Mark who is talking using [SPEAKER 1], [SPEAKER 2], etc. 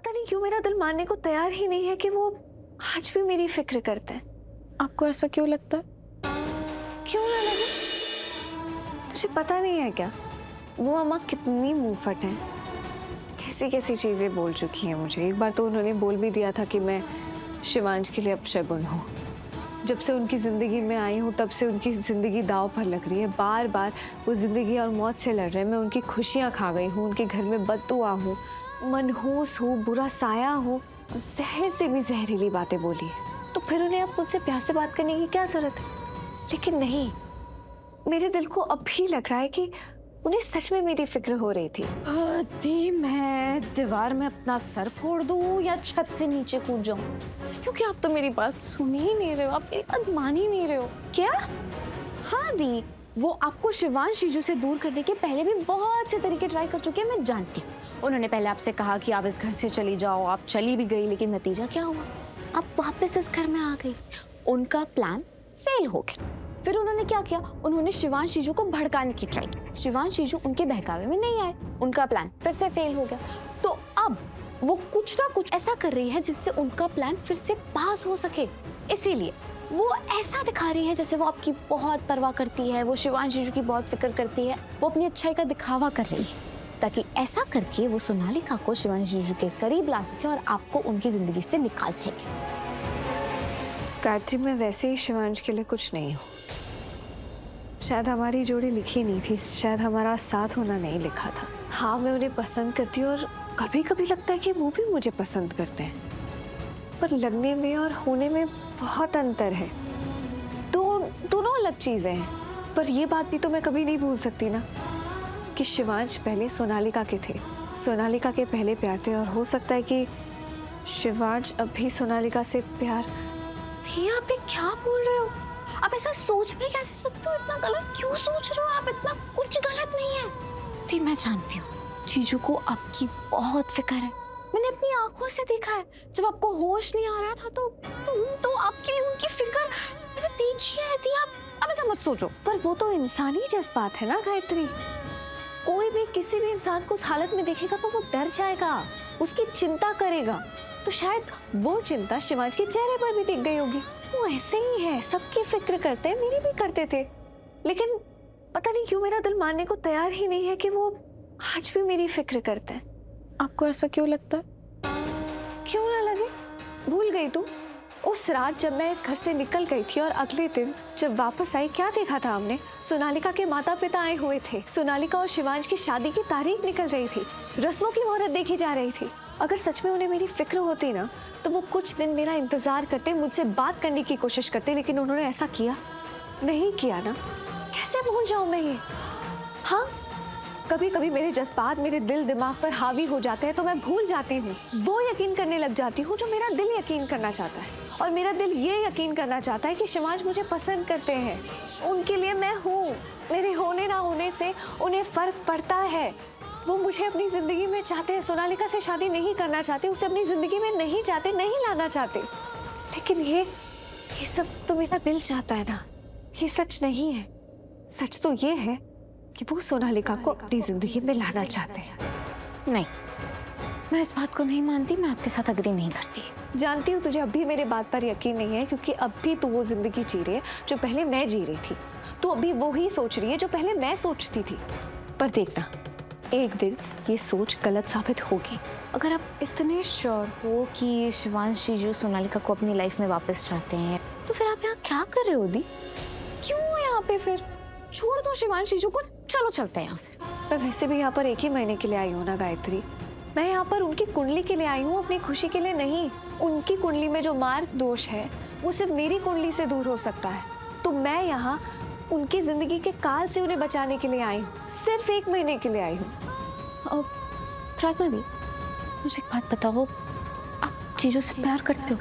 [SPEAKER 1] पता नहीं क्यों मेरा दिल मानने को तैयार ही नहीं है कि वो आज भी मेरी फिक्र करते हैं।
[SPEAKER 2] आपको ऐसा क्यों लगता है?
[SPEAKER 1] क्यों ना लगे? तुझे पता नहीं है क्या वो अम्मा कितनी मुंहफट है, कैसी कैसी चीजें बोल चुकी हैं मुझे। एक बार तो उन्होंने बोल भी दिया था कि मैं शिवांश के लिए अपशगुन हूँ। जब से उनकी ज़िंदगी में आई हूँ तब से उनकी ज़िंदगी दांव पर लग रही है। बार बार वो ज़िंदगी और मौत से लड़ रहे हैं। मैं उनकी खुशियाँ खा गई हूँ, उनके घर में बददुआ हूँ, मनहूस हूँ, बुरा साया हूँ। जहर से भी जहरीली बातें बोली है, तो फिर उन्हें अब मुझसे प्यार से बात करने की क्या ज़रूरत है? लेकिन नहीं, मेरे दिल को अब भी लग रहा है कि उन्हें सच में मेरी फिक्र हो रही थी।
[SPEAKER 2] दी मैं दीवार में अपना सर फोड़ दूं या छत से नीचे कूद जाऊं? क्योंकि आप तो मेरी बात सुन ही नहीं रहे हो, आप मेरी बात मान ही नहीं रहे हो।
[SPEAKER 1] क्या?
[SPEAKER 2] हाँ दी, वो आपको शिवांश शीजू से दूर करने के पहले भी बहुत से तरीके ट्राई कर चुके हैं, मैं जानती हूँ। उन्होंने पहले आपसे कहा कि आप इस घर से चली जाओ, आप चली भी गई, लेकिन नतीजा क्या हुआ? आप वापस इस घर में आ गई। उनका प्लान फेल हो गया। फिर उन्होंने क्या किया? उन्होंने शिवांश शीजू को भड़काने की ट्राई की। शिवांश शीजू उनके बहकावे में नहीं आए, उनका प्लान फिर से फेल हो गया। तो अब वो कुछ ना कुछ ऐसा कर रही है जिससे उनका प्लान फिर से पास हो सके। इसीलिए वो ऐसा दिखा रही है जैसे वो आपकी बहुत परवाह करती है, वो शिवांश शीजू की बहुत फिक्र करती है। वो अपनी अच्छाई का दिखावा कर रही है ताकि ऐसा करके वो सोनालिका को शिवांश शीजू के करीब ला सके और आपको उनकी जिंदगी से निकाल सके।
[SPEAKER 1] गायत्री, मैं वैसे ही शिवांश के लिए कुछ नहीं हूँ। शायद हमारी जोड़ी लिखी नहीं थी, शायद हमारा साथ होना नहीं लिखा था। हाँ, मैं उन्हें पसंद करती हूँ और कभी कभी लगता है कि वो भी मुझे पसंद करते हैं, पर लगने में और होने में बहुत अंतर है। दोनों अलग चीजें हैं। पर ये बात भी तो मैं कभी नहीं भूल सकती ना कि शिवांश पहले सोनालिका के थे, सोनालिका के पहले प्यार थे, और हो सकता है कि शिवांश अब भी सोनालिका से प्यार।
[SPEAKER 2] आप ये क्या बोल रहे हो? आप ऐसा सोच भी कैसे सकते हो? इतना गलत क्यों सोच रहे हो आप? इतना कुछ गलत नहीं है। दी, मैं जानती हूँ जीजू को आपकी बहुत फिक्र है। मैंने अपनी आंखों से देखा है। जब आपको होश नहीं आ रहा था तो आपके लिए उनकी फिक्र तेजी है। दी, आप ऐसा मत सोचो।
[SPEAKER 1] पर वो तो इंसानी जज्बात है ना गायत्री। कोई भी किसी भी इंसान को उस हालत में देखेगा तो वो डर जाएगा, उसकी चिंता करेगा। तो शायद वो चिंता शिवांश के चेहरे पर भी दिख गई होगी। वो ऐसे ही है, सबकी फिक्र करते हैं, मेरी भी करते थे। लेकिन पता नहीं क्यों मेरा दिल मानने को तैयार ही नहीं है कि वो आज भी मेरी फिक्र करते हैं।
[SPEAKER 2] आपको ऐसा क्यों लगता है?
[SPEAKER 1] क्यों ना लगे? भूल गई तू? उस रात जब मैं इस घर से निकल गई थी और अगले दिन जब वापस आई, क्या देखा था हमने? सोनालिका के माता पिता आए हुए थे। सोनालिका और शिवांश की शादी की तारीख निकल रही थी, रस्मों की मुहूर्त देखी जा रही थी। अगर सच में उन्हें मेरी फिक्र होती ना तो वो कुछ दिन मेरा इंतजार करते, मुझसे बात करने की कोशिश करते, लेकिन उन्होंने ऐसा किया नहीं किया ना। कैसे भूल जाऊं मैं ये? हाँ, कभी कभी मेरे जज्बात मेरे दिल दिमाग पर हावी हो जाते हैं तो मैं भूल जाती हूँ, वो यकीन करने लग जाती हूँ जो मेरा दिल यकीन करना चाहता है। और मेरा दिल ये यकीन करना चाहता है कि शिवांश मुझे पसंद करते हैं, उनके लिए मैं हूँ। मेरे होने ना होने से उन्हें फर्क पड़ता है। वो मुझे अपनी जिंदगी में चाहते हैं, सोनालिका से शादी नहीं करना चाहते, उसे अपनी जिंदगी में नहीं चाहते, नहीं लाना चाहते। लेकिन ये सब तो मेरा दिल चाहता है ना, ये सच नहीं है। सच तो ये है कि वो सोनालिका को अपनी जिंदगी में लाना चाहते हैं।
[SPEAKER 2] नहीं, मैं इस बात को नहीं मानती, मैं आपके साथ अग्री नहीं करती।
[SPEAKER 1] जानती हूँ तुझे अब भी मेरे बात पर यकीन नहीं है, क्योंकि अब भी तू वो जिंदगी जी रही है जो पहले मैं जी रही थी। तू अभी वो ही सोच रही है जो पहले मैं सोचती थी। पर देखना, एक दिन ये सोच गलत साबित होगी।
[SPEAKER 2] अगर आप इतने श्योर हो कि शिवांश शीजू सोनालिका को अपनी लाइफ में वापस चाहते हैं, तो फिर आप यहाँ क्या कर रहे हो दी? क्यों हो यहाँ पे? फिर छोड़ दो शिवांश शीजू को, चलो चलते हैं यहाँ से।
[SPEAKER 1] मैं वैसे भी यहाँ पर एक ही महीने के लिए आई हूँ ना गायत्री। मैं यहाँ पर उनकी कुंडली के लिए आई हूँ, अपनी खुशी के लिए नहीं। उनकी कुंडली में जो मार्ग दोष है वो सिर्फ मेरी कुंडली से दूर हो सकता है। तो मैं यहाँ उनकी जिंदगी के काल से उन्हें बचाने के लिए आई हूँ, सिर्फ एक महीने के लिए आई हूँ।
[SPEAKER 2] प्रार्थना दी, मुझे एक बात बताओ, आप जीजू से प्यार करते हो?